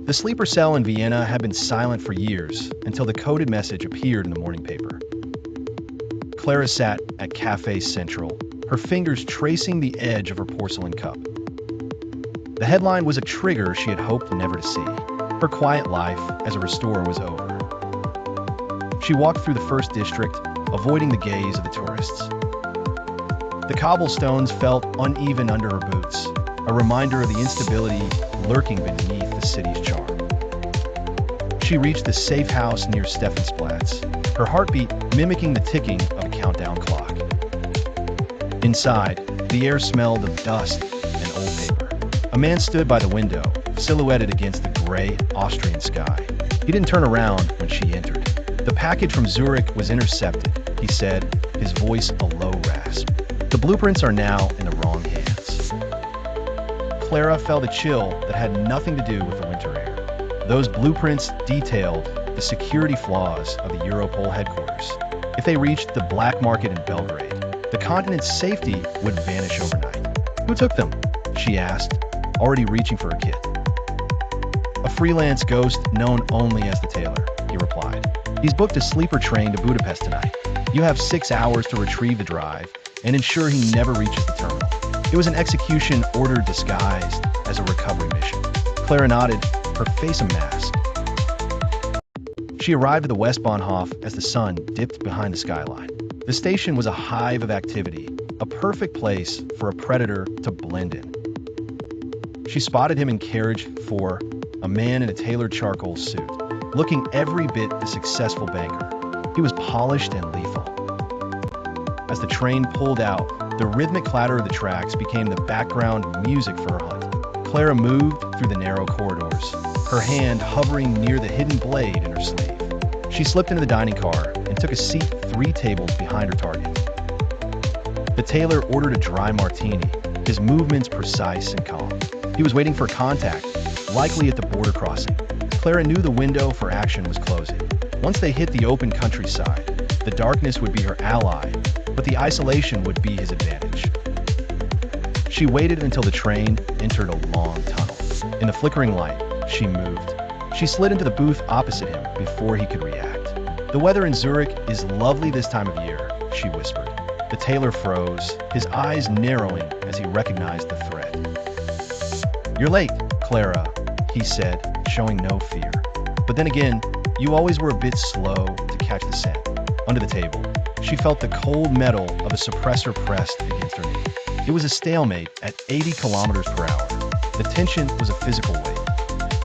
The sleeper cell in Vienna had been silent for years until the coded message appeared in the morning paper. Clara sat at Café Central, her fingers tracing the edge of her porcelain cup. The headline was a trigger she had hoped never to see. Her quiet life as a restorer was over. She walked through the first district, avoiding the gaze of the tourists. The cobblestones felt uneven under her boots, a reminder of the instability lurking beneath the city's charm. She reached the safe house near Stephansplatz, her heartbeat mimicking the ticking of a countdown clock. Inside, the air smelled of dust and old paper. A man stood by the window, silhouetted against the gray Austrian sky. He didn't turn around when she entered. The package from Zurich was intercepted, he said, his voice a low rasp. The blueprints are now in the wrong hands. Clara felt a chill that had nothing to do with the winter air. Those blueprints detailed the security flaws of the Europol headquarters. If they reached the black market in Belgrade, the continent's safety would vanish overnight. Who took them? She asked, already reaching for her kit. A freelance ghost known only as the Tailor, he replied. He's booked a sleeper train to Budapest tonight. You have 6 hours to retrieve the drive and ensure he never reaches the terminal. It was an execution order disguised as a recovery mission. Clara nodded, her face a mask. She arrived at the Westbahnhof as the sun dipped behind the skyline. The station was a hive of activity, a perfect place for a predator to blend in. She spotted him in carriage 4, a man in a tailored charcoal suit, looking every bit the successful banker. He was polished and lethal. As the train pulled out, the rhythmic clatter of the tracks became the background music for her hunt. Clara moved through the narrow corridors, her hand hovering near the hidden blade in her sleeve. She slipped into the dining car and took a seat 3 tables behind her target. The Tailor ordered a dry martini, his movements precise and calm. He was waiting for contact, likely at the border crossing. Clara knew the window for action was closing. Once they hit the open countryside, the darkness would be her ally, but the isolation would be his advantage. She waited until the train entered a long tunnel. In the flickering light, she moved. She slid into the booth opposite him before he could react. The weather in Zurich is lovely this time of year, she whispered. The Tailor froze, his eyes narrowing as he recognized the threat. You're late, Clara, he said, showing no fear. But then again, you always were a bit slow to catch the scent. Under the table, she felt the cold metal of a suppressor pressed against her knee. It was a stalemate at 80 kilometers per hour. The tension was a physical weight.